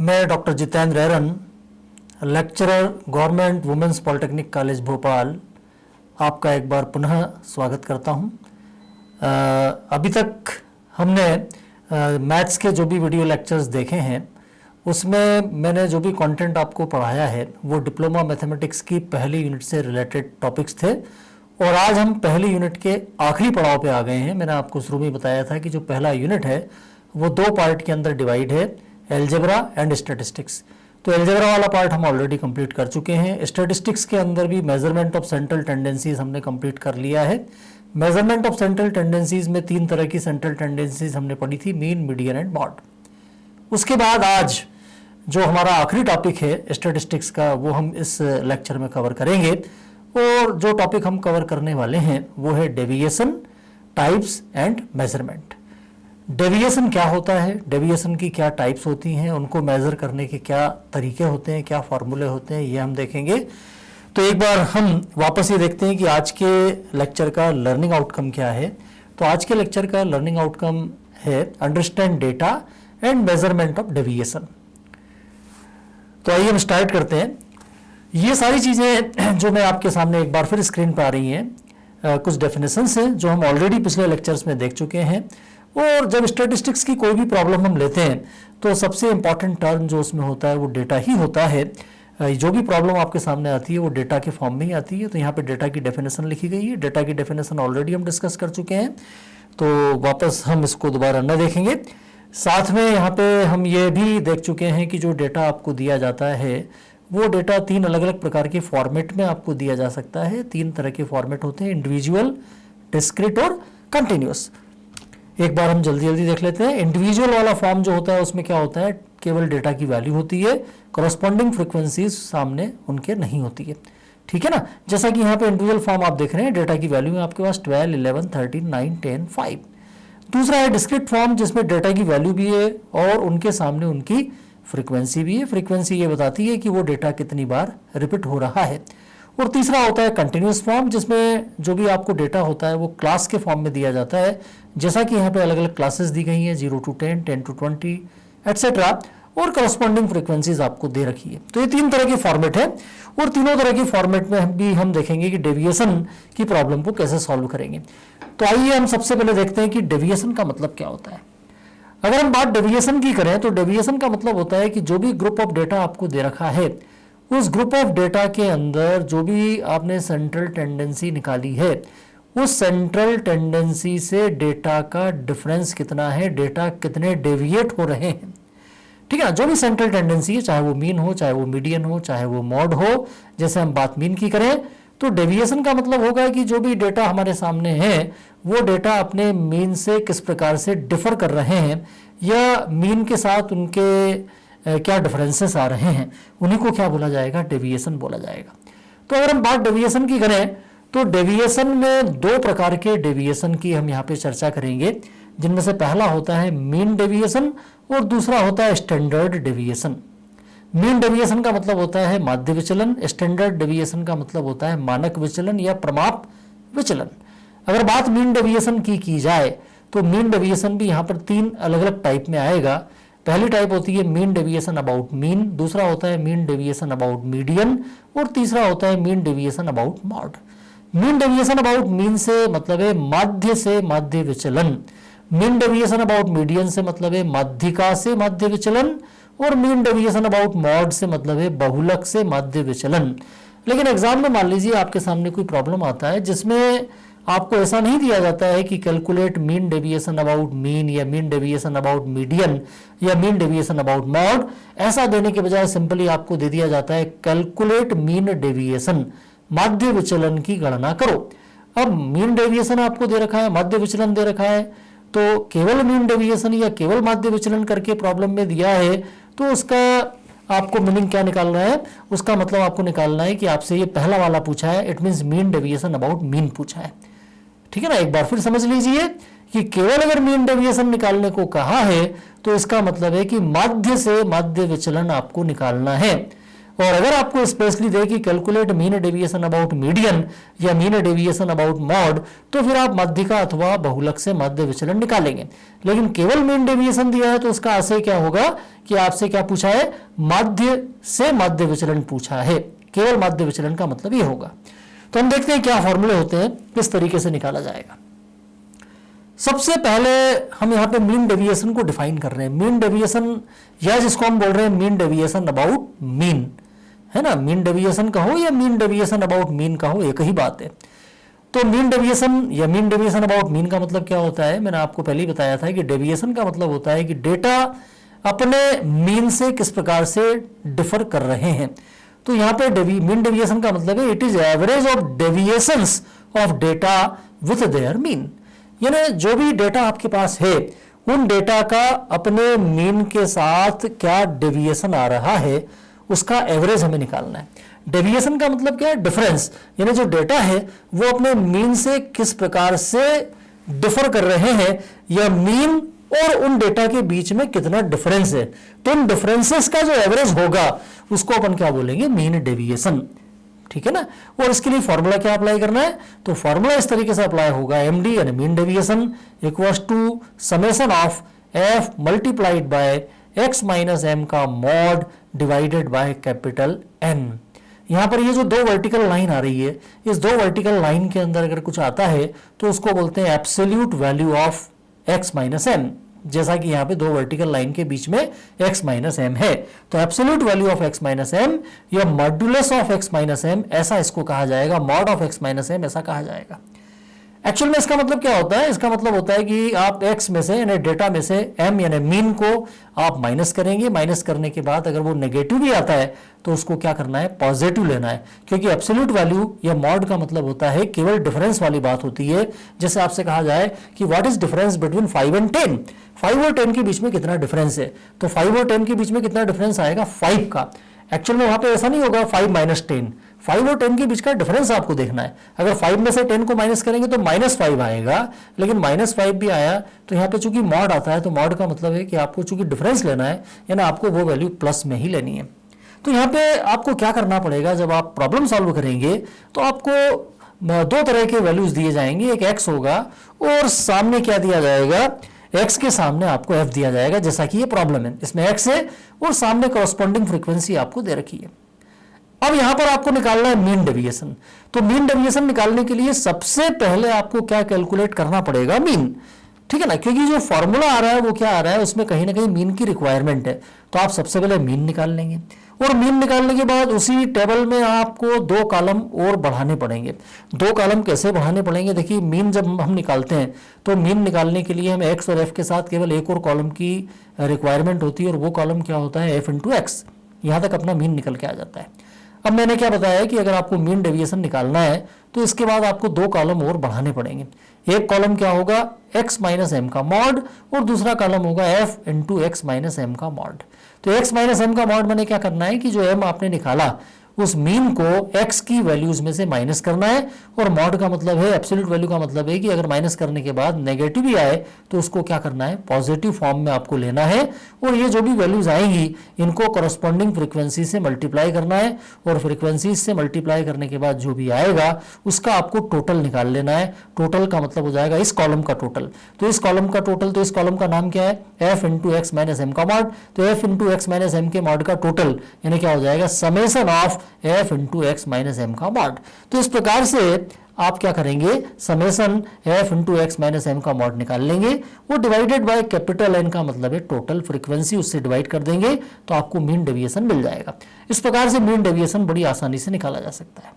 मैं doctor Jitendra Eran, lecturer government women's polytechnic college Bhopal, आपका एक बार पुनः स्वागत करता हूं। अभी तक हमने मैथ्स के जो भी वीडियो लेक्चर्स देखे हैं उसमें मैंने जो भी कंटेंट आपको पढ़ाया है वो डिप्लोमा मैथमेटिक्स की पहली यूनिट से रिलेटेड टॉपिक्स थे और आज हम पहली यूनिट के आखिरी पड़ाव पे आ गए हैं। मैंने आपको शुरू में बताया था कि जो पहला यूनिट है वो दो पार्ट के अंदर डिवाइड है, एलजेब्रा एंड स्टैटिस्टिक्स। तो एलजेब्रा वाला पार्ट हम ऑलरेडी कंप्लीट कर चुके हैं। स्टैटिस्टिक्स के अंदर भी मेजरमेंट ऑफ सेंट्रल टेंडेंसीज हमने कंप्लीट कर लिया है। मेजरमेंट ऑफ सेंट्रल टेंडेंसीज में तीन तरह की सेंट्रल टेंडेंसीज हमने पढ़ी थी, मीन, मीडियन एंड मॉड। उसके बाद आज जो हमारा आखिरी टॉपिक है स्टैटिस्टिक्स का वो हम इस लेक्चर में कवर करेंगे और जो टॉपिक हम कवर करने वाले हैं वो है deviation, types and measurement. Deviation क्या होता है, डेविएशन की क्या टाइप्स होती हैं, उनको मेजर करने के क्या तरीके होते हैं, क्या फॉर्मूले होते हैं, ये हम देखेंगे। तो एक बार हम वापस ये देखते हैं कि आज के लेक्चर का लर्निंग आउटकम क्या है। तो आज के लेक्चर का लर्निंग आउटकम है understand data and measurement of deviation. तो आइए हम स्टार्ट करते हैं। ये सारी चीज़ें जो मैं आपके सामने एक बार फिर स्क्रीन पर आ रही हैं, कुछ डेफिनेशंस हैं जो हम ऑलरेडी पिछले लेक्चर्स में देख चुके हैं। और जब स्टैटिस्टिक्स की कोई भी प्रॉब्लम हम लेते हैं तो सबसे इंपॉर्टेंट टर्म जो उसमें होता है वो डेटा ही होता है। जो भी प्रॉब्लम आपके सामने आती है वो डेटा के फॉर्म में ही आती है। तो यहाँ पे डेटा की डेफिनेशन लिखी गई है। डेटा की डेफिनेशन ऑलरेडी हम डिस्कस कर चुके हैं, तो वापस हम इसको दोबारा न देखेंगे। साथ में यहाँ पे हम ये भी देख चुके हैं कि जो डेटा आपको दिया जाता है वो डेटा तीन अलग अलग प्रकार के फॉर्मेट में आपको दिया जा सकता है। तीन तरह के फॉर्मेट होते हैं, इंडिविजुअल, डिस्क्रीट और कंटिन्यूस। एक बार हम जल्दी जल्दी देख लेते हैं। इंडिविजुअल वाला फॉर्म जो होता है उसमें क्या होता है, केवल डेटा की वैल्यू होती है, करस्पॉन्डिंग फ्रीक्वेंसीज सामने उनके नहीं होती है। ठीक है ना। जैसा कि यहाँ पे इंडिविजुअल फॉर्म आप देख रहे हैं, डेटा की वैल्यू है आपके पास 12, 11, 13, 9, 10, 5। दूसरा है डिस्क्रीट फॉर्म जिसमें डेटा की वैल्यू भी है और उनके सामने उनकी फ्रीक्वेंसी भी है। फ्रीक्वेंसी ये बताती है कि वो डेटा कितनी बार रिपीट हो रहा है। और तीसरा होता है कंटिन्यूस फॉर्म जिसमें जो भी आपको डेटा होता है वो क्लास के फॉर्म में दिया जाता है, जैसा कि यहाँ पे अलग अलग क्लासेस दी गई हैं, 0 to 10, 10 to 20 एटसेट्रा, और करस्पॉन्डिंग फ्रीक्वेंसीज आपको दे रखी है। तो ये तीन तरह की फॉर्मेट है और तीनों तरह की फॉर्मेट में भी हम देखेंगे कि डेविएशन की प्रॉब्लम को कैसे सॉल्व करेंगे। तो आइए हम सबसे पहले देखते हैं कि डेविएशन का मतलब क्या होता है। अगर हम बात डेविएशन की करें तो डेविएशन का मतलब होता है कि जो भी ग्रुप ऑफ डेटा आपको दे रखा है उस ग्रुप ऑफ डेटा के अंदर जो भी आपने सेंट्रल टेंडेंसी निकाली है उस सेंट्रल टेंडेंसी से डेटा का डिफरेंस कितना है, डेटा कितने डेविएट हो रहे हैं। ठीक है ना। जो भी सेंट्रल टेंडेंसी है, चाहे वो मीन हो, चाहे वो मीडियन हो, चाहे वो मॉड हो। जैसे हम बात मीन की करें तो डेविएशन का मतलब होगा कि जो भी डेटा हमारे सामने है वो डेटा अपने मीन से किस प्रकार से डिफर कर रहे हैं या मीन के साथ उनके क्या डिफरेंसेस आ रहे हैं, उन्हीं को क्या बोला जाएगा, डेविएशन बोला जाएगा। तो अगर हम बात डेविएशन की करें तो डेविएशन में दो प्रकार के डेविएशन की हम यहाँ पे चर्चा करेंगे, जिनमें से पहला होता है मीन डेविएशन और दूसरा होता है स्टैंडर्ड डेविएशन। मीन डेविएशन का मतलब होता है माध्य विचलन, स्टैंडर्ड डेविएशन का मतलब होता है मानक विचलन या प्रमाप विचलन। अगर बात मीन डेविएशन की जाए तो मीन डेविएशन भी यहाँ पर तीन अलग अलग टाइप में आएगा। पहली टाइप होती है मीन डेविएशन अबाउट मीन, दूसरा होता है मीन डेविएशन अबाउट मीडियन और तीसरा होता है mean deviation about mod. Mean deviation about mean से मतलब है माध्य से माध्य विचलन, मीन डेविएशन अबाउट मीडियन से मतलब है माध्यिका से माध्य विचलन और मीन डेविएशन अबाउट मॉड से मतलब है बहुलक से माध्य विचलन। लेकिन एग्जाम में मान लीजिए आपके सामने कोई प्रॉब्लम आता है जिसमें आपको ऐसा नहीं दिया जाता है कि calculate mean deviation about mean या मीन डेविएशन अबाउट मीडियन या मीन डेविएशन अबाउट मॉड। ऐसा देने के बजाय सिंपली आपको दे दिया जाता है कैलकुलेट मीन डेविएशन, माध्य विचलन की गणना करो। अब मीन डेविएशन आपको दे रखा है, माध्य विचलन दे रखा है, तो केवल मीन डेविएशन या केवल माध्य विचलन करके प्रॉब्लम में दिया है तो उसका आपको मीनिंग क्या निकालना है, उसका मतलब आपको निकालना है कि आपसे ये पहला वाला पूछा है, it means mean deviation about mean पूछा है। ठीक है ना। एक बार फिर समझ लीजिए कि केवल अगर मीन डेविएशन निकालने को कहा है तो इसका मतलब है कि माध्य से माध्य विचलन आपको निकालना है। और अगर आपको स्पेशली दे कि calculate mean deviation about median या मीन डेविएशन अबाउट मॉड, तो फिर आप माध्यिका अथवा बहुलक से माध्य विचलन निकालेंगे। लेकिन केवल मीन डेविएशन दिया है तो उसका आशय क्या होगा कि आपसे क्या पूछा है, माध्य से माध्य विचलन पूछा है। केवल माध्य विचलन का मतलब ये होगा। तो हम देखते हैं क्या फॉर्मूले होते हैं, किस तरीके से निकाला जाएगा। सबसे पहले हम यहाँ पे मीन डेविएशन को डिफाइन कर रहे हैं। मीन डेविएशन या जिसको हम बोल रहे हैं मीन डेविएशन अबाउट मीन, है ना। मीन डेविएशन कहो या मीन डेविएशन अबाउट मीन कहो, एक ही बात है। तो मीन डेविएशन या मीन डेविएशन अबाउट मीन का मतलब क्या होता है, मैंने आपको पहले ही बताया था कि डेविएशन का मतलब होता है कि डेटा अपने मीन से किस प्रकार से डिफर कर रहे हैं। तो यहाँ पे मीन डेविएशन का मतलब है it is average of deviations of data with their mean, यानी जो भी डेटा आपके पास है उन डेटा का अपने मीन के साथ क्या डेविएशन आ रहा है उसका एवरेज हमें निकालना है। डेविएशन का मतलब क्या है, डिफरेंस, यानी जो डेटा है वो अपने मीन से किस प्रकार से डिफर कर रहे हैं या मीन और उन डेटा के बीच में कितना डिफरेंस है। तो उन डिफरेंसेस का जो एवरेज होगा उसको अपन क्या बोलेंगे, मीन डेविएशन, ठीक है ना। और इसके लिए फॉर्मूला क्या अप्लाई करना है, तो फॉर्मूला इस तरीके से अप्लाई होगा, एमडी यानी mean deviation equals to summation of F multiplied by X minus M का mod divided by capital N. यहां पर ये जो दो वर्टिकल लाइन आ रही है, इस दो वर्टिकल लाइन के अंदर अगर कुछ आता है तो उसको बोलते हैं absolute value of X minus M. जैसा कि यहाँ पे दो वर्टिकल लाइन के बीच में x माइनस एम है, तो absolute value of x minus M या modulus of x minus M ऐसा इसको कहा जाएगा, mod of x minus M ऐसा कहा जाएगा। एक्चुअल में इसका मतलब क्या होता है, इसका मतलब होता है कि आप x में से यानी डेटा में से m यानी मीन को आप माइनस करेंगे। माइनस करने के बाद अगर वो नेगेटिव भी आता है तो उसको क्या करना है, पॉजिटिव लेना है, क्योंकि एब्सोल्यूट वैल्यू या मॉड का मतलब होता है केवल डिफरेंस वाली बात होती है। जैसे आपसे कहा जाए कि what is difference between 5 and 10, 5 और 10 के बीच में कितना डिफरेंस है, तो 5 और 10 के बीच में कितना डिफरेंस आएगा, 5 का। एक्चुअल में वहां पे ऐसा नहीं होगा 5 माइनस 10, 5 और 10 के बीच का डिफरेंस आपको देखना है। अगर 5 में से 10 को माइनस करेंगे तो -5 आएगा, लेकिन -5 भी आया तो यहाँ पे चूंकि मॉड आता है तो मॉड का मतलब है कि आपको चूंकि डिफरेंस लेना है यानी आपको वो वैल्यू प्लस में ही लेनी है। तो यहाँ पे आपको क्या करना पड़ेगा, जब आप प्रॉब्लम सॉल्व करेंगे तो आपको दो तरह के वैल्यूज दिए जाएंगे, एक x होगा और सामने क्या दिया जाएगा, x के सामने आपको f दिया जाएगा, जैसा कि ये प्रॉब्लम है, इसमें x है और सामने कॉरस्पॉन्डिंग फ्रीक्वेंसी आपको दे रखी है। अब यहां पर आपको निकालना है मीन डेविएशन। तो मीन डेविएशन निकालने के लिए सबसे पहले आपको क्या कैलकुलेट करना पड़ेगा, मीन, ठीक है ना, क्योंकि जो फॉर्मूला आ रहा है वो क्या आ रहा है, उसमें कहीं ना कहीं मीन की रिक्वायरमेंट है। तो आप सबसे पहले मीन निकाल लेंगे और मीन निकालने के बाद उसी टेबल में आपको 2 कॉलम और बढ़ाने पड़ेंगे। 2 कॉलम कैसे बढ़ाने पड़ेंगे, देखिए मीन जब हम निकालते हैं तो मीन निकालने के लिए हमें x और f के साथ केवल एक और कॉलम की रिक्वायरमेंट होती है और वो कॉलम क्या होता है, f इंटू एक्स। यहाँ तक अपना मीन निकल के आ जाता है। अब मैंने क्या बताया कि अगर आपको मीन डेविएशन निकालना है तो इसके बाद आपको 2 कॉलम और बढ़ाने पड़ेंगे। एक कॉलम क्या होगा, x माइनस एम का मॉड और दूसरा कॉलम होगा f into X minus M का मॉड। तो x माइनस एम का मॉड मैंने क्या करना है कि जो m आपने निकाला उस मीन को x की वैल्यूज में से माइनस करना है, और मॉड का मतलब है, एब्सोल्यूट वैल्यू का मतलब है कि अगर माइनस करने के बाद नेगेटिव भी आए तो उसको क्या करना है, पॉजिटिव फॉर्म में आपको लेना है, और ये जो भी वैल्यूज आएंगी इनको कॉरस्पॉन्डिंग फ्रीक्वेंसी से मल्टीप्लाई करना है, और फ्रीक्वेंसी से मल्टीप्लाई करने के बाद जो भी आएगा उसका आपको टोटल निकाल लेना है। टोटल का मतलब हो जाएगा इस कॉलम का टोटल। तो इस कॉलम का टोटल, तो इस कॉलम का नाम क्या है, f into X minus M का मॉड। तो f into X minus M के मॉड का टोटल यानी क्या हो जाएगा, summation of f into X minus M का मॉड। तो इस प्रकार से आप क्या करेंगे, summation f into X minus M का मॉड निकाल लेंगे, वो डिवाइडेड बाय कैपिटल N का मतलब है टोटल फ्रीक्वेंसी, उससे डिवाइड कर देंगे तो आपको मीन डेविएशन मिल जाएगा। इस प्रकार से मीन डेविएशन बड़ी आसानी से निकाला जा सकता है।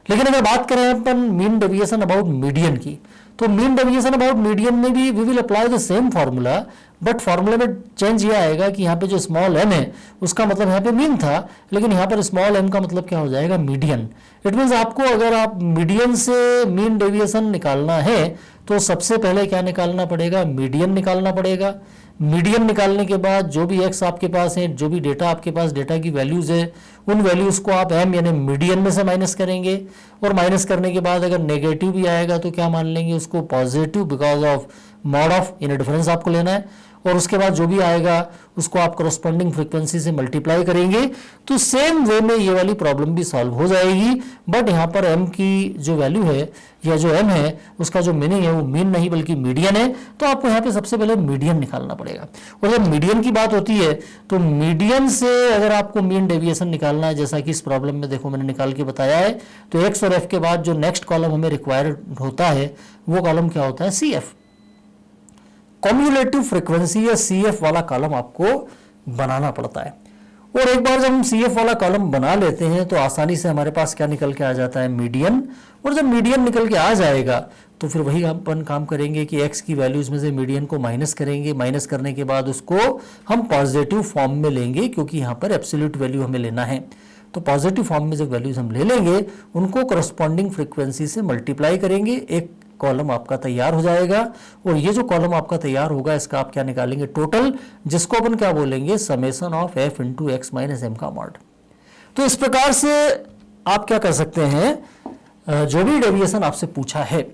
लेकिन अगर बात करें अपन मीन डेविएशन अबाउट मीडियन की, तो मीन डेविएशन अबाउट मीडियन में भी we will apply the same formula, but formula में चेंज ये आएगा कि यहाँ पे जो स्मॉल m है उसका मतलब यहाँ पे मीन था, लेकिन यहाँ पर स्मॉल m का मतलब क्या हो जाएगा, मीडियन। इट मीन्स आपको अगर आप मीडियन से मीन डेविएशन निकालना है तो सबसे पहले क्या निकालना पड़ेगा, मीडियन निकालना पड़ेगा। मीडियन निकालने के बाद जो भी x आपके पास है, जो भी डेटा आपके पास डेटा की वैल्यूज है, उन वैल्यूज को आप m यानी मीडियन में से माइनस करेंगे, और माइनस करने के बाद अगर नेगेटिव भी आएगा तो क्या मान लेंगे उसको, positive, because of mod of, यानी डिफरेंस आपको लेना है। और उसके बाद जो भी आएगा उसको आप करस्पॉन्डिंग फ्रीक्वेंसी से मल्टीप्लाई करेंगे, तो सेम वे में ये वाली प्रॉब्लम भी सॉल्व हो जाएगी। बट यहाँ पर m की जो वैल्यू है या जो m है उसका जो मीनिंग है वो मीन नहीं बल्कि मीडियन है, तो आपको यहाँ पे सबसे पहले मीडियन निकालना पड़ेगा। और जब मीडियन की बात होती है तो मीडियन से अगर आपको मीन डेविएशन निकालना है, जैसा कि इस प्रॉब्लम में देखो मैंने निकाल के बताया है, तो x और f के बाद जो नेक्स्ट कॉलम हमें रिक्वायर्ड होता है वो कॉलम क्या होता है, CF, कम्युलेटिव फ्रीक्वेंसी या CF वाला कॉलम आपको बनाना पड़ता है। और एक बार जब हम CF वाला कॉलम बना लेते हैं तो आसानी से हमारे पास क्या निकल के आ जाता है, मीडियन। और जब मीडियन निकल के आ जाएगा तो फिर वही अपन काम करेंगे कि x की वैल्यूज में से मीडियन को माइनस करेंगे, माइनस करने के बाद उसको हम पॉजिटिव फॉर्म में लेंगे क्योंकि यहाँ पर एब्सोल्यूट वैल्यू हमें लेना है। तो पॉजिटिव फॉर्म में जो वैल्यूज हम ले लेंगे उनको करस्पॉन्डिंग फ्रीक्वेंसी से मल्टीप्लाई करेंगे, एक कॉलम आपका तैयार हो जाएगा। और ये जो कॉलम आपका तैयार होगा इसका आप क्या निकालेंगे, टोटल, जिसको अपन क्या बोलेंगे, summation of f into X minus M का मॉड। तो इस प्रकार से आप क्या कर सकते हैं, जो भी डेविएशन आपसे पूछा है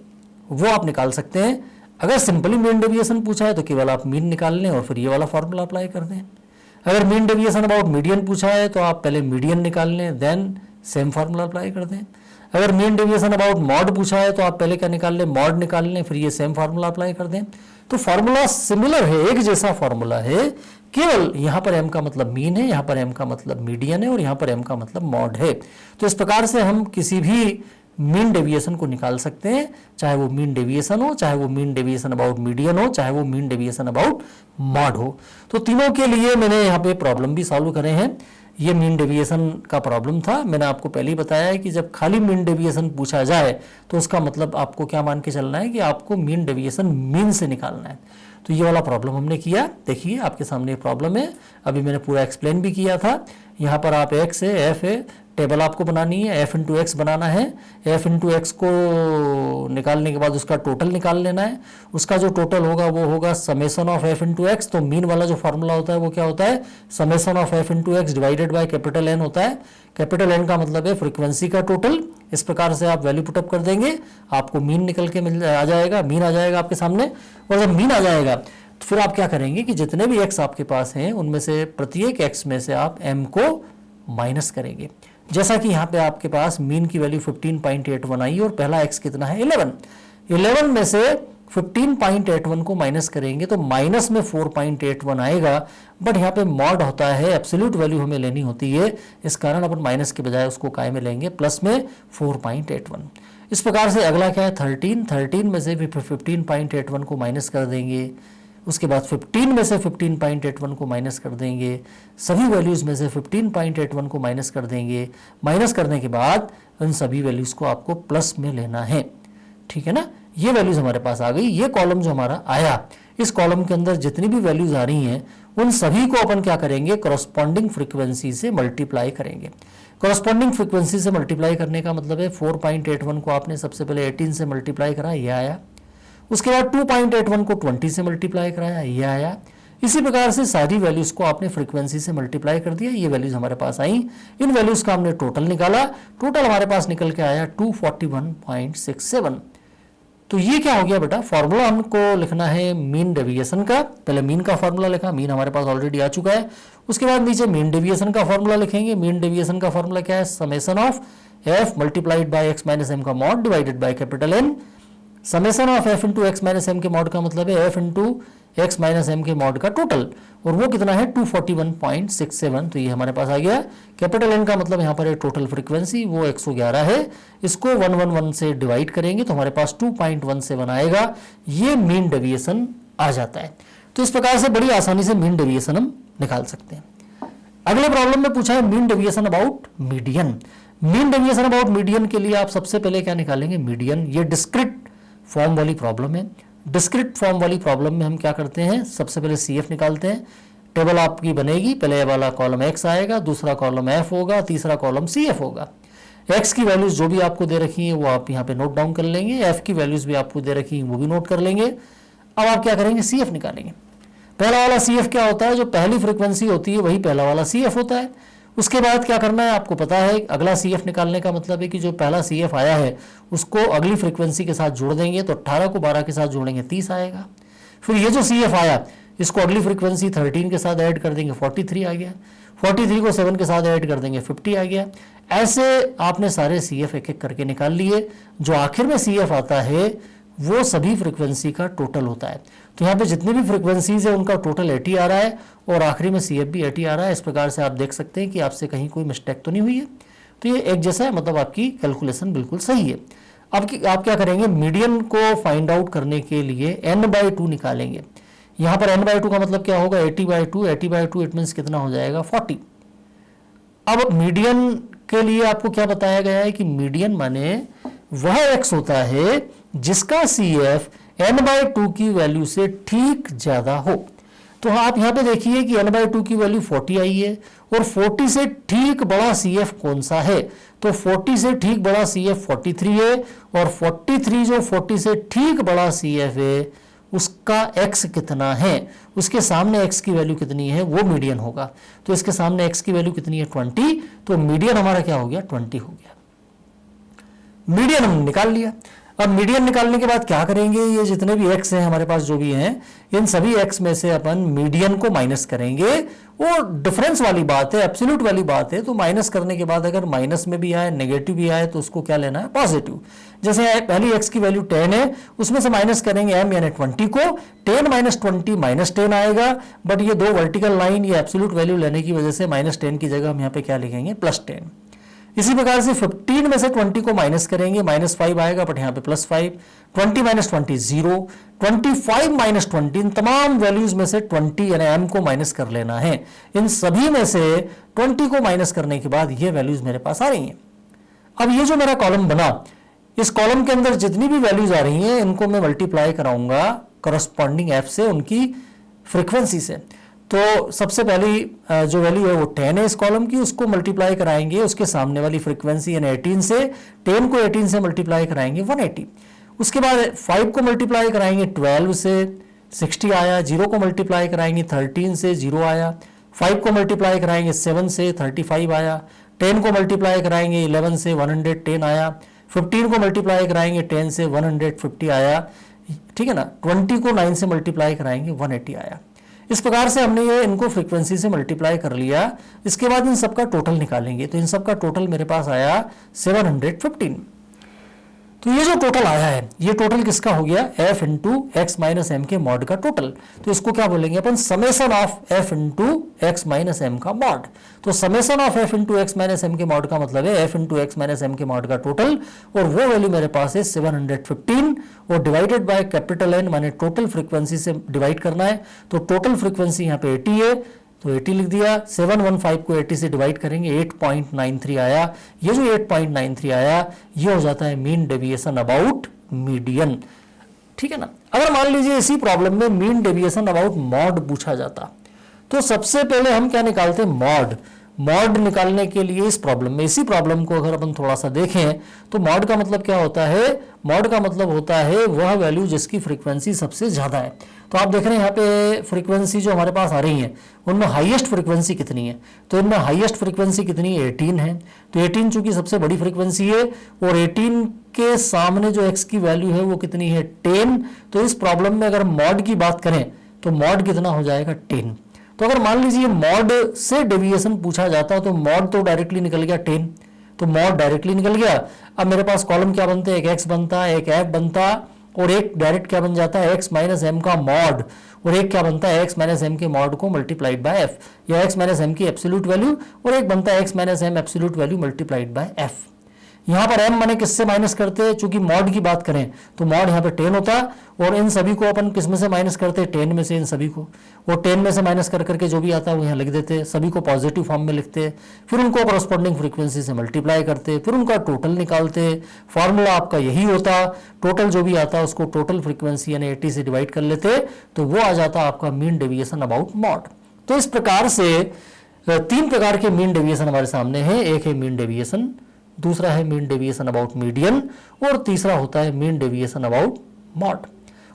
वो आप निकाल सकते हैं। अगर सिंपली मीन डेविएशन पूछा है तो केवल आप मीन निकाल लें और फिर ये वाला फॉर्मूला अप्लाई कर दें। अगर मीन डेविएशन अबाउट मीडियन पूछा है तो आप पहले मीडियन निकाल लें, देन सेम फार्मूला अप्लाई कर दें। अगर मीन डेविएशन अबाउट मॉड पूछा है तो आप पहले क्या निकाल लें, मॉड निकाल लें, फिर ये सेम फार्मूला अप्लाई कर दें। तो फार्मूला सिमिलर है, एक जैसा फार्मूला है, केवल यहाँ पर m का मतलब मीन है, यहाँ पर m का मतलब मीडियन है और यहाँ पर m का मतलब मॉड है। तो इस प्रकार से हम किसी भी मीन डेविएशन को निकाल सकते हैं, चाहे वो मीन डेविएशन हो, चाहे वो मीन डेविएशन अबाउट मीडियन हो, चाहे वो मीन डेविएशन अबाउट मॉड हो। तो तीनों के लिए मैंने यहाँ पे प्रॉब्लम भी सॉल्व करे हैं। ये मीन डेविएशन का प्रॉब्लम था, मैंने आपको पहले ही बताया है कि जब खाली मीन डेविएशन पूछा जाए तो उसका मतलब आपको क्या मान के चलना है कि आपको मीन डेविएशन मीन से निकालना है। तो ये वाला प्रॉब्लम हमने किया, देखिए आपके सामने प्रॉब्लम है, अभी मैंने पूरा एक्सप्लेन भी किया था। यहाँ पर आप x है, f है, टेबल आपको बनानी है, f इंटू एक्स बनाना है। f इंटू एक्स को निकालने के बाद उसका टोटल निकाल लेना है, उसका जो टोटल होगा वो होगा summation of f into x. तो मीन वाला जो फॉर्मूला होता है वो क्या होता है, summation of f into x divided by capital N होता है। कैपिटल N का मतलब है फ्रीक्वेंसी का टोटल। इस प्रकार से आप वैल्यू पुटअप कर देंगे, आपको मीन निकल के आ जाएगा, मीन आ जाएगा आपके सामने। और जब मीन आ जाएगा तो फिर आप क्या करेंगे कि जितने भी x आपके पास हैं उनमें से प्रत्येक x में से आप m को माइनस करेंगे। जैसा कि यहाँ पे आपके पास मीन की वैल्यू 15.81 आई और पहला x कितना है, 11 में से 15.81 को माइनस करेंगे तो माइनस में 4.81 आएगा। बट यहाँ पे मॉड होता है, एब्सोल्यूट वैल्यू हमें लेनी होती है, इस कारण अपन माइनस के बजाय उसको काय में लेंगे, प्लस में 4.81। इस प्रकार से अगला क्या है, 13 में से भी 15.81 को माइनस कर देंगे, उसके बाद 15 में से 15.81 को माइनस कर देंगे, सभी वैल्यूज़ में से 15.81 को माइनस कर देंगे। माइनस करने के बाद इन सभी वैल्यूज़ को आपको प्लस में लेना है, ठीक है ना। ये वैल्यूज़ हमारे पास आ गई। ये कॉलम जो हमारा आया, इस कॉलम के अंदर जितनी भी वैल्यूज़ आ रही हैं उन सभी को अपन क्या करेंगे, करस्पॉन्डिंग फ्रीक्वेंसी से मल्टीप्लाई करेंगे। करस्पॉन्डिंग फ्रीक्वेंसी से मल्टीप्लाई करने का मतलब है 4.81 को आपने सबसे पहले 18 से मल्टीप्लाई करा, ये आया। उसके बाद 2.81 को 20 से मल्टीप्लाई कराया, ये आया। इसी प्रकार से सारी वैल्यूज़ को आपने फ्रीक्वेंसी से मल्टीप्लाई कर दिया, ये वैल्यूज़ हमारे पास आई। इन वैल्यूज़ का हमने टोटल निकाला, टोटल हमारे पास निकल के आया 241.67। तो ये क्या हो गया बेटा, फॉर्मूला हमको लिखना है मीन डेविएशन का। पहले मीन का फॉर्मूला लिखा, मीन हमारे पास ऑलरेडी आ चुका है। उसके बाद नीचे मीन डेविएशन का फॉर्मूला लिखेंगे। मीन डेविएशन का फॉर्मूला क्या है, summation of f multiplied by x minus m का mod divided by capital N। Summation of f into X minus M के मॉड का मतलब है f into X minus M के मॉड का टोटल, और वो कितना है 241.67। तो ये हमारे पास आ गया। कैपिटल N का मतलब यहाँ पर है टोटल फ्रीक्वेंसी, वो 111 है। इसको 111 से डिवाइड करेंगे तो हमारे पास 2.17 आएगा। ये मीन डेविएशन आ जाता है। तो इस प्रकार से बड़ी आसानी से मीन डेविएशन हम निकाल सकते हैं। अगले प्रॉब्लम में पूछा है mean deviation about median. Mean deviation about median के लिए आप सबसे पहले क्या निकालेंगे, मीडियन। ये डिस्क्रिट फॉर्म वाली प्रॉब्लम है। डिस्क्रिट फॉर्म वाली प्रॉब्लम में हम क्या करते हैं, सबसे पहले CF निकालते हैं। टेबल आपकी बनेगी, पहले वाला कॉलम x आएगा, दूसरा कॉलम f होगा, तीसरा कॉलम CF होगा। x की वैल्यूज जो भी आपको दे रखी हैं वो आप यहाँ पे नोट डाउन कर लेंगे, f की वैल्यूज भी आपको दे रखी हैं वो भी नोट कर लेंगे। अब आप क्या करेंगे, CF निकालेंगे। पहला वाला CF क्या होता है, जो पहली फ्रीक्वेंसी होती है वही पहला वाला CF होता है। उसके बाद क्या करना है आपको पता है, अगला CF निकालने का मतलब है कि जो पहला CF आया है उसको अगली फ्रीक्वेंसी के साथ जोड़ देंगे, तो 18 को 12 के साथ जोड़ेंगे 30 आएगा। फिर ये जो CF आया इसको अगली फ्रीक्वेंसी 13 के साथ ऐड कर देंगे 43 आ गया, 43 को 7 के साथ ऐड कर देंगे 50 आ गया। ऐसे आपने सारे CF एक एक करके निकाल लिए। जो आखिर में CF आता है वो सभी फ्रीक्वेंसी का टोटल होता है। तो यहाँ पे जितनी भी फ्रीक्वेंसीज है उनका टोटल 80 आ रहा है और आखिरी में CF भी 80 आ रहा है। इस प्रकार से आप देख सकते हैं कि आपसे कहीं कोई मिस्टेक तो नहीं हुई है। तो ये एक जैसा है, मतलब आपकी कैलकुलेशन बिल्कुल सही है। अब आप क्या करेंगे, मीडियन को फाइंड आउट करने के लिए n/2 निकालेंगे। यहाँ पर n/2 का मतलब क्या होगा, 80/2, 80/2 इट मीन्स कितना हो जाएगा 40। अब मीडियन के लिए आपको क्या बताया गया है कि मीडियन माने वह x होता है जिसका CF n/2 की वैल्यू से ठीक ज्यादा हो। तो आप यहां पे देखिए कि n/2 की वैल्यू 40 आई है और 40 से ठीक बड़ा CF कौन सा है, तो 40 से ठीक बड़ा CF 43 है और 43 जो 40 से ठीक बड़ा CF है उसका x कितना है, उसके सामने x की वैल्यू कितनी है, वो मीडियन होगा। तो इसके सामने x की वैल्यू कितनी है 20, तो मीडियन हमारा क्या हो गया 20 हो गया। मीडियन हमने निकाल लिया। अब मीडियन निकालने के बाद क्या करेंगे, ये जितने भी x हैं हमारे पास जो भी हैं इन सभी x में से अपन मीडियन को माइनस करेंगे। वो डिफरेंस वाली बात है, एब्सोल्यूट वाली बात है। तो माइनस करने के बाद अगर माइनस में भी आए नेगेटिव भी आए तो उसको क्या लेना है पॉजिटिव। जैसे पहली x की वैल्यू 10 है, उसमें से माइनस करेंगे m यानी 20 को, 10 - 20 -10 आएगा। बट ये दो वर्टिकल लाइन ये एब्सोल्यूट वैल्यू लेने की वजह से -10 की जगह हम यहाँ पे क्या लिखेंगे +10। इसी प्रकार से 15 में से 20 को माइनस करेंगे, -5 आएगा बट यहाँ पे +5, 20 - 20 0, 25 - 20, इन तमाम वैल्यूज में से 20 यानी m को माइनस कर लेना है। इन सभी में से 20 को माइनस करने के बाद ये वैल्यूज मेरे पास आ रही हैं। अब ये जो मेरा कॉलम बना, इस कॉलम के अंदर जितनी भी वैल्यूज आ रही हैं इनको मैं मल्टीप्लाई कराऊंगा करस्पॉन्डिंग f से, उनकी फ्रीक्वेंसी से। तो सबसे पहली जो वैल्यू है वो 10 है इस कॉलम की, उसको मल्टीप्लाई कराएंगे उसके सामने वाली फ्रीक्वेंसी यानी 18 से, 10 को 18 से मल्टीप्लाई कराएंगे 180। उसके बाद 5 को मल्टीप्लाई कराएंगे 12 से 60 आया, 0 को मल्टीप्लाई कराएंगे 13 से 0 आया, 5 को मल्टीप्लाई कराएंगे 7 से 35 आया, 10 को मल्टीप्लाई कराएंगे 11 से 110 आया, 15 को मल्टीप्लाई कराएंगे 10 से 150 आया, ठीक है ना। 20 को 9 से मल्टीप्लाई कराएंगे 180 आया। इस प्रकार से हमने ये इनको फ्रीक्वेंसी से मल्टीप्लाई कर लिया। इसके बाद इन सबका टोटल निकालेंगे, तो इन सबका टोटल मेरे पास आया 715। तो ये जो टोटल आया है ये टोटल किसका हो गया, f into X minus M के मॉड का टोटल। तो इसको क्या बोलेंगे अपन, summation of f into X minus M का मॉड। तो summation of f into X minus M के मॉड का मतलब है f into X minus M के मॉड का टोटल, और वो वैल्यू मेरे पास है 715 और डिवाइडेड बाय कैपिटल N माने टोटल फ्रीक्वेंसी से डिवाइड करना है। तो टोटल फ्रीक्वेंसी यहाँ पे 80 है तो 80 लिख दिया, 715 को 80 से डिवाइड करेंगे 8.93 आया। ये जो 8.93 आया ये हो जाता है मीन डेविएशन अबाउट मीडियन, ठीक है ना। अगर मान लीजिए इसी प्रॉब्लम में मीन डेविएशन अबाउट मॉड पूछा जाता तो सबसे पहले हम क्या निकालते हैं, मॉड। मॉड निकालने के लिए इस प्रॉब्लम में, इसी प्रॉब्लम को अगर अपन थोड़ा सा देखें तो मॉड का मतलब क्या होता है, मॉड का मतलब होता है वह वैल्यू जिसकी फ्रीक्वेंसी सबसे ज्यादा है। तो आप देख रहे हैं यहाँ पे फ्रीक्वेंसी जो हमारे पास आ रही है उनमें हाईएस्ट फ्रीक्वेंसी कितनी है, तो इनमें हाईएस्ट फ्रीक्वेंसी कितनी है 18 है। तो 18 चूंकि सबसे बड़ी फ्रीक्वेंसी है और 18 के सामने जो x की वैल्यू है वो कितनी है 10। तो इस प्रॉब्लम में अगर मॉड की बात करें तो मॉड कितना हो जाएगा 10। तो अगर मान लीजिए मॉड से डेविएशन पूछा जाता तो मॉड तो डायरेक्टली निकल गया 10, तो मॉड डायरेक्टली निकल गया। अब मेरे पास कॉलम क्या बनते हैं, एक x बनता है, एक f बनता और एक डायरेक्ट क्या बन जाता है x माइनस एम का मॉड, और एक क्या बनता है x माइनस एम के मॉड को मल्टीप्लाइड बाय f, या x माइनस एम की एब्सोल्यूट वैल्यू, और एक बनता है x minus M absolute value multiplied by f। यहाँ पर m माने किससे माइनस करते हैं, चूंकि मॉड की बात करें तो मॉड यहाँ पे 10 होता, और इन सभी को अपन किस में से माइनस करते हैं 10 में से, इन सभी को, और 10 में से माइनस कर करके जो भी आता है वो यहाँ लिख देते हैं, सभी को पॉजिटिव फॉर्म में लिखते हैं, फिर उनको करस्पॉन्डिंग फ्रीक्वेंसी से मल्टीप्लाई करते, फिर उनका टोटल निकालते। फॉर्मूला आपका यही होता, टोटल जो भी आता उसको टोटल फ्रीक्वेंसी यानी 80 से डिवाइड कर लेते तो वो आ जाता आपका मीन डेविएशन अबाउट मॉड। तो इस प्रकार से 3 प्रकार के मीन डेविएशन हमारे सामने है, एक है मीन डेविएशन, दूसरा है मीन डेविएशन अबाउट मीडियन, और तीसरा होता है मीन डेविएशन अबाउट मॉड।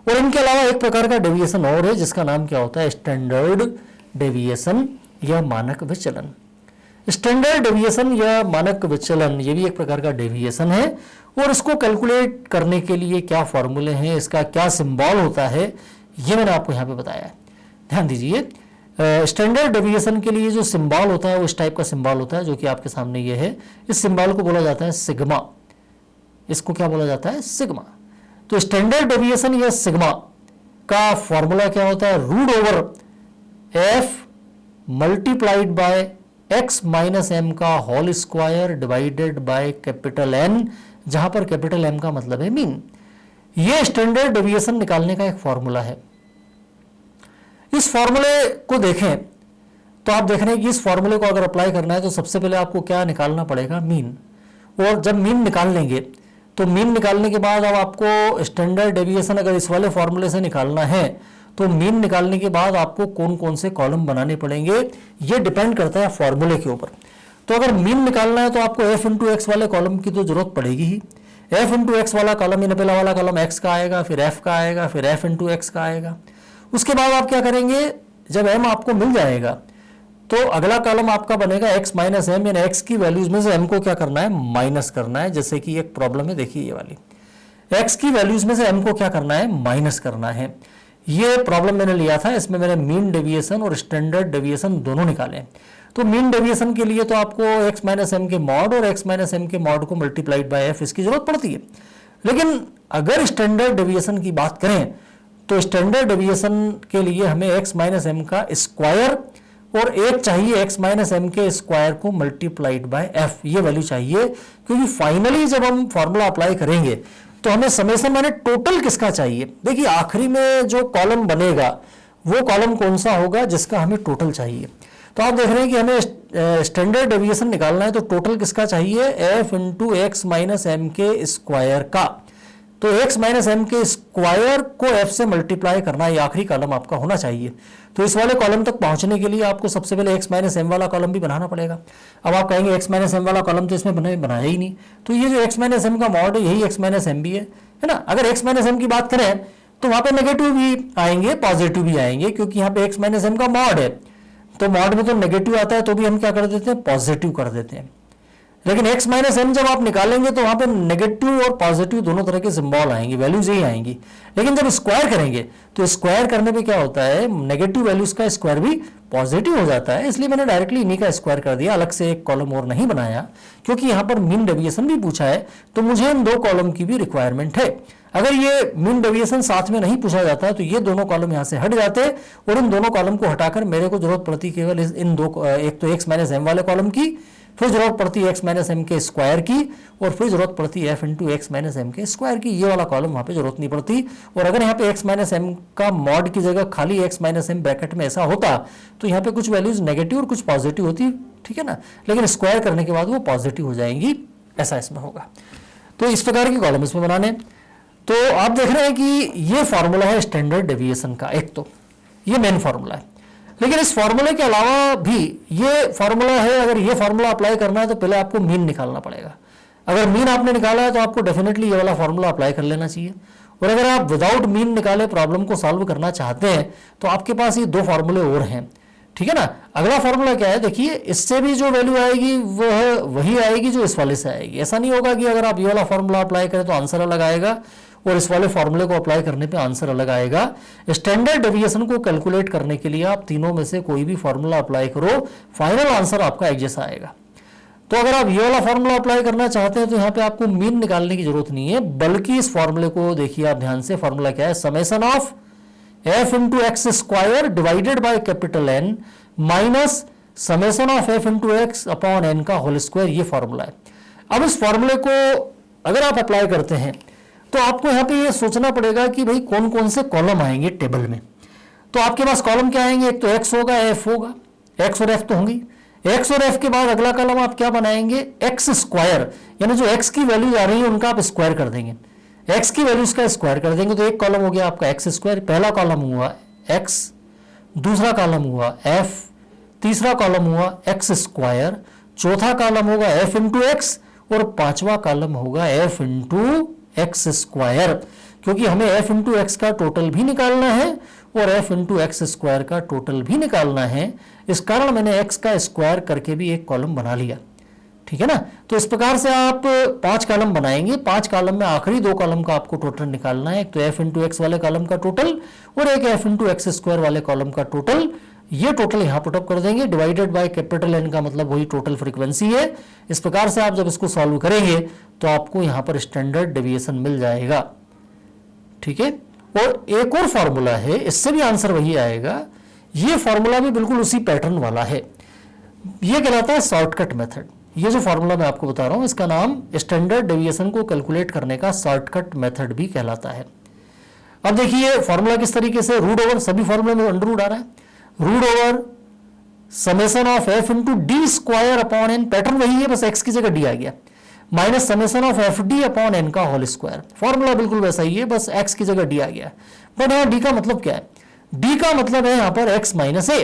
और इनके अलावा एक प्रकार का डेविएशन और है जिसका नाम क्या होता है, स्टैंडर्ड डेविएशन या मानक विचलन। स्टैंडर्ड डेविएशन या मानक विचलन ये भी एक प्रकार का डेविएशन है, और इसको कैलकुलेट करने के लिए क्या फॉर्मूले हैं, इसका क्या सिंबल होता है, ये मैंने आपको यहाँ पे बताया है। ध्यान दीजिए, स्टैंडर्ड डेविएशन के लिए जो सिंबल होता है वो इस टाइप का सिंबल होता है, जो कि आपके सामने ये है। इस सिंबल को बोला जाता है सिग्मा। इसको क्या बोला जाता है? सिग्मा। तो स्टैंडर्ड डेविएशन या सिग्मा का फॉर्मूला क्या होता है? Root over F multiplied by X minus M का whole square divided by capital N, जहां पर कैपिटल एम का मतलब है मीन। ये स्टैंडर्ड डेविएशन निकालने का एक फॉर्मूला है। इस फॉर्मूले को देखें तो आप देख रहे हैं कि इस फॉर्मूले को अगर अप्लाई करना है तो सबसे पहले आपको क्या निकालना पड़ेगा? मीन। और जब मीन निकाल लेंगे तो मीन निकालने के बाद अब आपको स्टैंडर्ड डेविएशन अगर इस वाले फॉर्मूले से निकालना है तो मीन निकालने के बाद आपको कौन कौन से कॉलम बनाने पड़ेंगे, ये डिपेंड करता है फॉर्मूले के ऊपर। तो अगर मीन निकालना है तो आपको एफ इंटू एक्स वाले कॉलम की तो जरूरत पड़ेगी ही। एफ इंटू एक्स वाला कॉलम, यानी पहला वाला कॉलम एक्स का आएगा, फिर एफ का आएगा, फिर एफ इंटू एक्स का आएगा। उसके बाद आप क्या करेंगे, जब एम आपको मिल जाएगा तो अगला कॉलम आपका बनेगा एक्स माइनस एम, यानी एक्स की वैल्यूज में से एम को क्या करना है? माइनस करना है। जैसे कि एक प्रॉब्लम है, देखिए ये वाली, एक्स की वैल्यूज में से एम को क्या करना है? माइनस करना है। ये प्रॉब्लम मैंने लिया था, इसमें मैंने मीन डेविएशन और स्टैंडर्ड डेविएशन दोनों निकाले। तो मीन डेविएशन के लिए तो आपको एक्स माइनस एम के मॉड और एक्स माइनस एम के मॉड को मल्टीप्लाइड बाय एफ इसकी जरूरत पड़ती है। लेकिन अगर स्टैंडर्ड डेविएशन की बात करें तो स्टैंडर्ड डेविएशन के लिए हमें एक्स माइनस एम का स्क्वायर और एक चाहिए एक्स माइनस एम के स्क्वायर को मल्टीप्लाइड बाय एफ, ये वैल्यू चाहिए। क्योंकि फाइनली जब हम फॉर्मूला अप्लाई करेंगे तो हमें समेशन माने टोटल किसका चाहिए। देखिए आखिरी में जो कॉलम बनेगा वो कॉलम कौन सा होगा जिसका हमें टोटल चाहिए। तो आप देख रहे हैं कि हमें स्टैंडर्ड डेविएशन निकालना है तो टोटल किसका चाहिए? F into X minus M के स्क्वायर का। तो एक्स माइनस एम के स्क्वायर को एफ से मल्टीप्लाई करना, ये आखिरी कॉलम आपका होना चाहिए। तो इस वाले कॉलम तक पहुंचने के लिए आपको सबसे पहले एक्स माइनस एम वाला कॉलम भी बनाना पड़ेगा। अब आप कहेंगे एक्स माइनस एम वाला कॉलम तो इसमें बनाया ही नहीं, तो ये जो एक्स माइनस एम का मॉड है यही एक्स माइनस एम भी है ना। अगर एक्स माइनस एम की बात करें तो वहां पे नेगेटिव भी आएंगे, पॉजिटिव भी आएंगे, क्योंकि यहाँ पे एक्स माइनस एम का मॉड है। तो मॉड में तो नेगेटिव आता है तो भी हम क्या कर देते हैं? पॉजिटिव कर देते हैं। लेकिन x माइनस एम जब आप निकालेंगे तो वहां पे नेगेटिव और पॉजिटिव दोनों तरह के सिंबल आएंगे, वैल्यूज ही आएंगी। लेकिन जब स्क्वायर करेंगे तो स्क्वायर करने पे क्या होता है? नेगेटिव वैल्यूज का स्क्वायर भी पॉजिटिव हो जाता है। इसलिए मैंने डायरेक्टली इन्हीं का स्क्वायर कर दिया, अलग से एक कॉलम और नहीं बनाया, क्योंकि यहाँ पर मीन डेविएशन भी पूछा है तो मुझे इन दो कॉलम की भी रिक्वायरमेंट है। अगर ये मीन डेविएशन साथ में नहीं पूछा जाता तो ये दोनों कॉलम यहाँ से हट जाते और इन दोनों कॉलम को हटाकर मेरे को जरूरत पड़ती केवल इन दो, एक तो एक्स माइनस एम वाले कॉलम की, फिर जरूरत पड़ती है एक्स माइनस एम के स्क्वायर की, और फिर जरूरत पड़ती है F into X minus M के स्क्वायर की। ये वाला कॉलम वहाँ पे जरूरत नहीं पड़ती। और अगर यहाँ पे एक्स माइनस एम का मॉड की जगह खाली एक्स माइनस एम ब्रैकेट में ऐसा होता तो यहाँ पे कुछ वैल्यूज नेगेटिव और कुछ पॉजिटिव होती, ठीक है ना। लेकिन स्क्वायर करने के बाद वो पॉजिटिव हो जाएंगी, ऐसा इसमें होगा। तो इस प्रकार के कॉलम इसमें बनाने। तो आप देख रहे हैं कि ये फॉर्मूला है स्टैंडर्ड डेविएशन का, एक तो ये मेन फॉर्मूला है। लेकिन इस फॉर्मूले के अलावा भी ये फॉर्मूला है। अगर ये फॉर्मूला अप्लाई करना है तो पहले आपको मीन निकालना पड़ेगा। अगर मीन आपने निकाला है तो आपको डेफिनेटली ये वाला फॉर्मूला अप्लाई कर लेना चाहिए। और अगर आप विदाउट मीन निकाले प्रॉब्लम को सॉल्व करना चाहते हैं तो आपके पास ये दो फॉर्मूले और हैं, ठीक है ना। अगला फॉर्मूला क्या है? देखिए इससे भी जो वैल्यू आएगी वह वही आएगी जो इस वाले से आएगी। ऐसा नहीं होगा कि अगर आप ये वाला फॉर्मूला अप्लाई करें तो आंसर अलग आएगा और इस वाले फॉर्मूले को अप्लाई करने पे आंसर अलग आएगा। स्टैंडर्ड डेविएशन को कैलकुलेट करने के लिए आप तीनों में से कोई भी फॉर्मूला अप्लाई करो, फाइनल आंसर आपका एक जैसा आएगा। तो अगर आप ये वाला फॉर्मूला अप्लाई करना चाहते हैं तो यहाँ पे आपको मीन निकालने की जरूरत नहीं है, बल्कि इस फॉर्मूले को देखिए आप ध्यान से। फॉर्मूला क्या है? Summation of F into X square divided by capital N minus summation of F into X upon N का होल स्क्वायर, ये फॉर्मूला है। अब इस फॉर्मूले को अगर आप अप्लाई करते हैं तो आपको यहाँ पे ये सोचना पड़ेगा कि भाई कौन कौन से कॉलम आएंगे टेबल में। तो आपके पास कॉलम क्या आएंगे? एक तो एक्स होगा, एफ होगा, एक्स और एफ तो होंगी। एक्स और एफ के बाद अगला कॉलम आप क्या बनाएंगे? एक्स स्क्वायर, यानी जो एक्स की वैल्यूज आ रही है उनका आप स्क्वायर कर देंगे, एक्स की वैल्यूज का स्क्वायर कर देंगे। तो एक कॉलम हो गया आपका एक्स स्क्वायर, पहला कॉलम हुआ एक्स, दूसरा कॉलम हुआ एफ, तीसरा कॉलम हुआ एक्स स्क्वायर, चौथा कॉलम होगा एफ इंटू एक्स और पांचवा कॉलम होगा एफ इंटू एक्स स्क्वायर, क्योंकि हमें एफ इंटू एक्स का टोटल भी निकालना है और एफ इंटू एक्स स्क्वायर का टोटल भी निकालना है। इस कारण मैंने एक्स का स्क्वायर करके भी एक कॉलम बना लिया, ठीक ठीक है ना। तो इस प्रकार से आप 5 कॉलम बनाएंगे, 5 कॉलम में आखिरी 2 कॉलम का आपको टोटल निकालना है, एक तो f इंटू एक्स वाले कॉलम का टोटल और एक f इंटू एक्स स्क्वायर वाले कॉलम का टोटल। ये टोटल यहाँ पुटअप कर देंगे, डिवाइडेड बाय कैपिटल N का मतलब वही टोटल फ्रीक्वेंसी है। इस प्रकार से आप जब इसको सॉल्व करेंगे तो आपको यहाँ पर स्टैंडर्ड डेविएशन मिल जाएगा, ठीक है। और एक और फॉर्मूला है, इससे भी आंसर वही आएगा। ये फॉर्मूला भी बिल्कुल उसी पैटर्न वाला है, ये कहलाता है शॉर्टकट मेथड। ये जो फॉर्मूला मैं आपको बता रहा हूं इसका नाम स्टैंडर्ड डेविएशन को कैलकुलेट करने का शॉर्टकट मेथड भी कहलाता है। अब देखिए फॉर्मूला किस तरीके से, रूट ओवर, सभी फॉर्मूले में अंडर रूट आ रहा है, root over summation of F into D square upon N, pattern वही है, बस एक्स की जगह डी आ गया, minus summation of F D upon N का होल स्क्वायर। फॉर्मूला बिल्कुल वैसा ही है, बस एक्स की जगह डी आ गया। बट यहाँ डी का मतलब क्या है, डी का मतलब है यहाँ पर एक्स माइनस ए,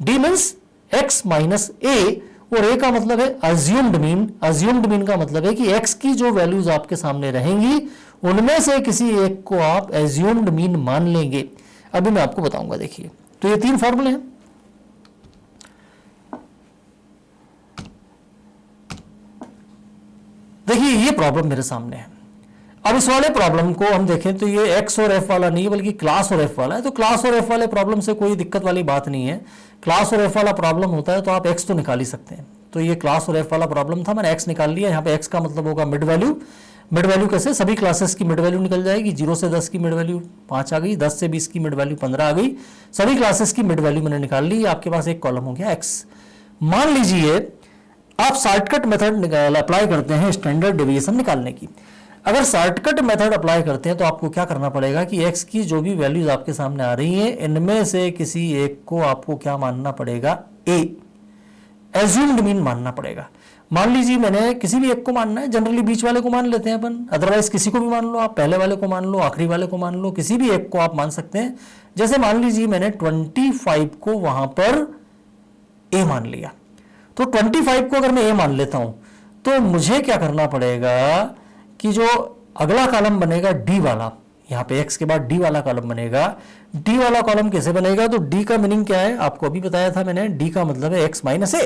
डी मीन्स एक्स माइनस ए, और ए का मतलब है अज्यूम्ड मीन। अज्यूम्ड मीन का मतलब है कि एक्स की जो वैल्यूज आपके सामने रहेंगी उनमें से किसी एक को आप अज्यूम्ड मीन मान लेंगे। अभी मैं आपको बताऊंगा, देखिए। तो ये 3 फॉर्मूले हैं। देखिए ये प्रॉब्लम मेरे सामने है। अब इस वाले प्रॉब्लम को हम देखें तो ये एक्स और एफ वाला नहीं है बल्कि क्लास और एफ वाला है। तो क्लास और एफ वाले प्रॉब्लम से कोई दिक्कत वाली बात नहीं है। क्लास और एफ वाला प्रॉब्लम होता है तो आप एक्स तो निकाल ही सकते हैं। तो ये क्लास और एफ वाला प्रॉब्लम था, मैंने एक्स निकाल लिया। यहाँ पे एक्स का मतलब होगा मिड वैल्यू। मिड वैल्यू कैसे, सभी क्लासेस की मिड वैल्यू निकल जाएगी। 0 से 10 की मिड वैल्यू 5 आ गई, 10 से 20 की मिड वैल्यू 15 आ गई। सभी क्लासेस की मिड वैल्यू मैंने निकाल ली। आपके पास एक कॉलम हो गया एक्स। मान लीजिए आप शॉर्टकट मेथड अप्लाई करते हैं स्टैंडर्ड डेविएशन निकालने की। अगर शॉर्टकट मेथड अप्लाई करते हैं तो आपको क्या करना पड़ेगा कि एक्स की जो भी वैल्यूज आपके सामने आ रही हैं इनमें से किसी एक को आपको क्या मानना पड़ेगा, ए, एज्यूम्ड मीन मानना पड़ेगा। मान लीजिए मैंने किसी भी एक को मानना है, जनरली बीच वाले को मान लेते हैं अपन, अदरवाइज किसी को भी मान लो, आप पहले वाले को मान लो, आखिरी वाले को मान लो, किसी भी एक को आप मान सकते हैं। जैसे मान लीजिए मैंने 25 को वहां पर ए मान लिया, तो 25 को अगर मैं ए मान लेता हूं तो मुझे क्या करना पड़ेगा कि जो अगला कॉलम बनेगा डी वाला, यहाँ पे x के बाद डी वाला कॉलम बनेगा। डी वाला कॉलम कैसे बनेगा, तो डी का मीनिंग क्या है आपको अभी बताया था मैंने। डी का मतलब है x माइनस ए,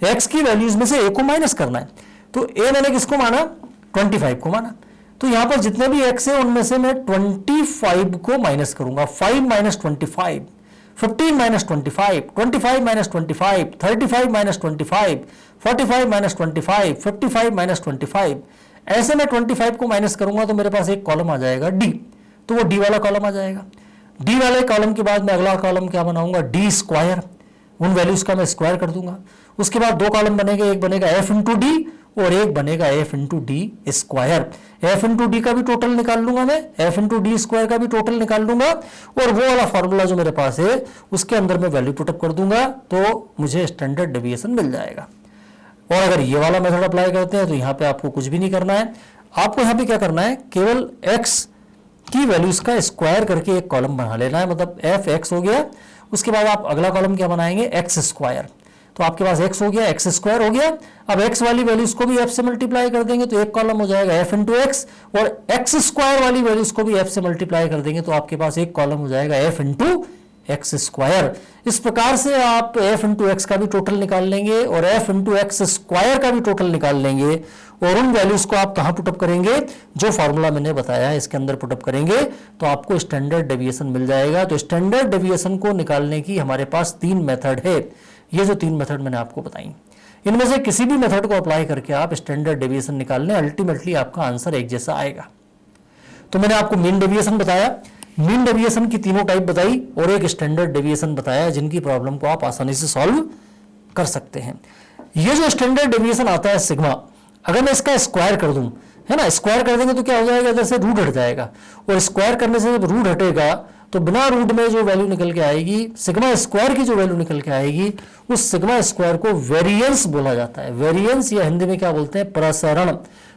एक्स की वैल्यूज में से ए को माइनस करना है। तो ए मैंने किसको माना, 25 को माना। तो यहां पर जितने भी x है उनमें से मैं 25 को माइनस करूंगा। 5 minus 25, 15 minus 25, 25 minus 25, 35 minus 25, 45 minus 25, 55 minus 25। ऐसे में 25 को माइनस करूंगा तो मेरे पास एक कॉलम आ जाएगा डी, तो वो डी वाला कॉलम आ जाएगा। डी वाले कॉलम के बाद मैं अगला कॉलम क्या बनाऊंगा, डी स्क्वायर, उन वैल्यूज का मैं स्क्वायर कर दूंगा। उसके बाद 2 कॉलम बनेगा, एक बनेगा एफ इंटू डी और एक बनेगा F into D square. F into D का भी टोटल निकाल लूंगा मैं, एफ इंटू डी स्क्वायर का भी टोटल निकाल लूंगा, और वो वाला फॉर्मूला जो मेरे पास है उसके अंदर मैं वैल्यू पुटअप कर दूंगा तो मुझे स्टैंडर्ड डेविएशन मिल जाएगा। और अगर ये वाला मेथड अप्लाई करते हैं तो यहाँ पे आपको कुछ भी नहीं करना है। आपको यहाँ पे क्या करना है, केवल x की वैल्यूज का स्क्वायर करके एक कॉलम बना लेना है, मतलब एफ एक्स हो गया। उसके बाद आप अगला कॉलम क्या बनाएंगे, एक्स स्क्वायर। तो आपके पास x हो गया, एक्स स्क्वायर हो गया। अब x वाली वैल्यूज को भी f से मल्टीप्लाई कर देंगे तो एक कॉलम हो जाएगा f इंटू एक्स, और x स्क्वायर वाली वैल्यूज को भी f से मल्टीप्लाई कर देंगे तो आपके पास एक कॉलम हो जाएगा f इंटू एक्स स्क्वायर। इस प्रकार से आप f इंटू एक्स का भी टोटल निकाल लेंगे और f इंटू एक्स स्क्वायर का भी टोटल निकाल लेंगे, और उन वैल्यूज को आप कहां पुटअप करेंगे, जो फॉर्मूला मैंने बताया है इसके अंदर पुटअप करेंगे तो आपको स्टैंडर्ड डेविएशन मिल जाएगा। तो स्टैंडर्ड डेविएशन को निकालने की हमारे पास 3 मेथड है। ये जो 3 मेथड मैंने आपको बताई, इनमें से किसी भी मेथड को अप्लाई करके आप स्टैंडर्ड डेविएशन निकाल लें, अल्टीमेटली आपका आंसर एक जैसा आएगा। तो मैंने आपको मीन डेविएशन बताया, मीन डेविएशन की तीनों टाइप बताई और एक स्टैंडर्ड डेविएशन बताया जिनकी प्रॉब्लम को आप आसानी से सॉल्व कर सकते हैं। ये जो स्टैंडर्ड डेविएशन आता है सिग्मा, अगर मैं इसका स्क्वायर कर दूं, है ना, स्क्वायर कर देंगे तो क्या हो जाएगा, इधर से रूट हट जाएगा, और स्क्वायर करने से जब रूट हटेगा तो बिना रूट में जो वैल्यू निकल के आएगी, सिग्मा स्क्वायर की जो वैल्यू निकल के आएगी, उस सिग्मा स्क्वायर को वेरिएंस बोला जाता है। वेरिएंस या हिंदी में क्या बोलते हैं, प्रसरण।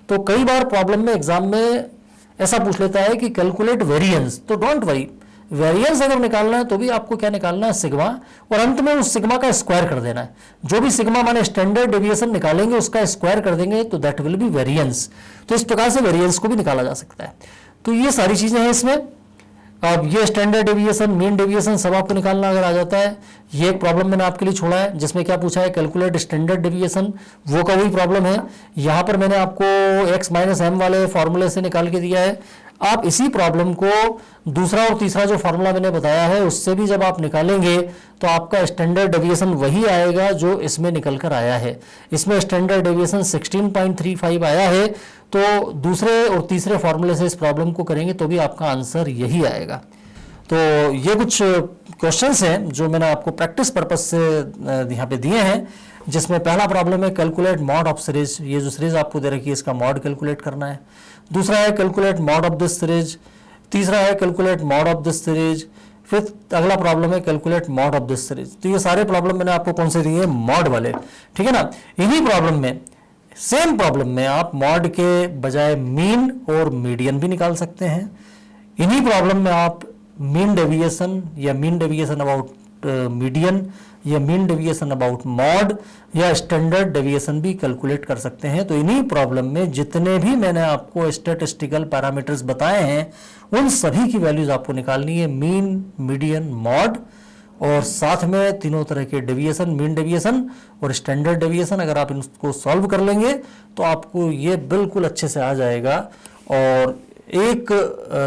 तो कई बार प्रॉब्लम में एग्जाम में ऐसा पूछ लेता है कि कैलकुलेट वेरिएंस, तो डोंट वरी, वेरिएंस अगर निकालना है तो भी आपको क्या निकालना है, सिग्मा, और अंत में उस सिग्मा का स्क्वायर कर देना है। जो भी सिग्मा माने स्टैंडर्ड डेविएशन निकालेंगे उसका स्क्वायर कर देंगे तो दैट विल बी वेरिएंस। तो इस प्रकार से वेरिएंस को भी निकाला जा सकता है। तो ये सारी चीजें हैं इसमें। अब ये स्टैंडर्ड डेविएशन, मीन डेविएशन सब आपको निकालना अगर आ जाता है, ये एक प्रॉब्लम मैंने आपके लिए छोड़ा है जिसमें क्या पूछा है, कैलकुलेट स्टैंडर्ड डेविएशन, वो का वही प्रॉब्लम है। यहाँ पर मैंने आपको x माइनस एम वाले फॉर्मूले से निकाल के दिया है। आप इसी प्रॉब्लम को दूसरा और तीसरा जो फॉर्मूला मैंने बताया है उससे भी जब आप निकालेंगे तो आपका स्टैंडर्ड डेविएशन वही आएगा जो इसमें निकल कर आया है। इसमें स्टैंडर्ड डेविएशन 16.35 आया है, तो दूसरे और तीसरे फॉर्मूले से इस प्रॉब्लम को करेंगे तो भी आपका आंसर यही आएगा। तो ये कुछ क्वेश्चंस हैं जो मैंने आपको प्रैक्टिस पर्पस से यहाँ पे दिए हैं, जिसमें पहला प्रॉब्लम है कैलकुलेट मॉड ऑफ सीरीज, ये जो सीरीज आपको दे रखी है इसका मॉड कैलकुलेट करना है। दूसरा है calculate mod of this series, तीसरा है calculate mod of this series, फिर अगला प्रॉब्लम है calculate mod of this series. तो ये सारे प्रॉब्लम मैंने आपको कौन से दिए, मॉड वाले, ठीक है ना। इन्हीं प्रॉब्लम में, सेम प्रॉब्लम में आप मॉड के बजाय मीन और मीडियन भी निकाल सकते हैं। इन्हीं प्रॉब्लम में आप मीन डेविएशन या मीन डेविएशन अबाउट मीडियन या मीन डेविएशन अबाउट मॉड या स्टैंडर्ड डेविएशन भी कैलकुलेट कर सकते हैं। तो इन्हीं प्रॉब्लम में जितने भी मैंने आपको स्टैटिस्टिकल पैरामीटर्स बताए हैं उन सभी की वैल्यूज आपको निकालनी है, मीन, मीडियन, मॉड, और साथ में तीनों तरह के डेविएशन, मीन डेविएशन और स्टैंडर्ड डेविएशन। अगर आप इनको सॉल्व कर लेंगे तो आपको ये बिल्कुल अच्छे से आ जाएगा। और एक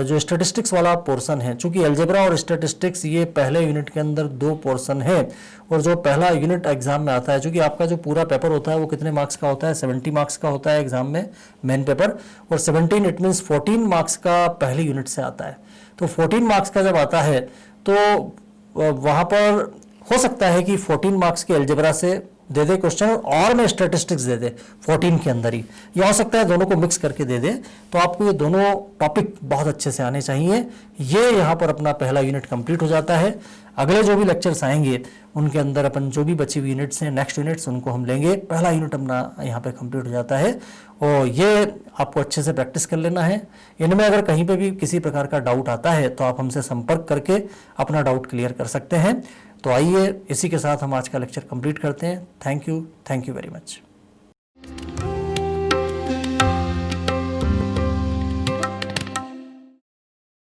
जो स्टैटिस्टिक्स वाला पोर्शन है, चूंकि अलजेब्रा और स्टैटिस्टिक्स ये पहले यूनिट के अंदर दो पोर्शन है, और जो पहला यूनिट एग्जाम में आता है, चूंकि आपका जो पूरा पेपर होता है वो कितने मार्क्स का होता है, 70 मार्क्स का होता है एग्जाम में मेन पेपर, और 17 इट मीन्स 14 मार्क्स का पहले यूनिट से आता है। तो 14 मार्क्स का जब आता है तो वहाँ पर हो सकता है कि 14 मार्क्स के अलजेब्रा से दे दे क्वेश्चन और में स्टैटिस्टिक्स दे दे 14 के अंदर ही, या हो सकता है दोनों को मिक्स करके दे दे। तो आपको ये दोनों टॉपिक बहुत अच्छे से आने चाहिए। ये यहाँ पर अपना पहला यूनिट कंप्लीट हो जाता है। अगले जो भी लेक्चर्स आएंगे उनके अंदर अपन जो भी बची हुई यूनिट्स हैं, नेक्स्ट यूनिट्स, उनको हम लेंगे। पहला यूनिट अपना यहाँ पे कंप्लीट हो जाता है, और ये आपको अच्छे से प्रैक्टिस कर लेना है। इनमें अगर कहीं पे भी किसी प्रकार का डाउट आता है तो आप हमसे संपर्क करके अपना डाउट क्लियर कर सकते हैं। तो आइए इसी के साथ हम आज का लेक्चर कंप्लीट करते हैं। Thank you very much.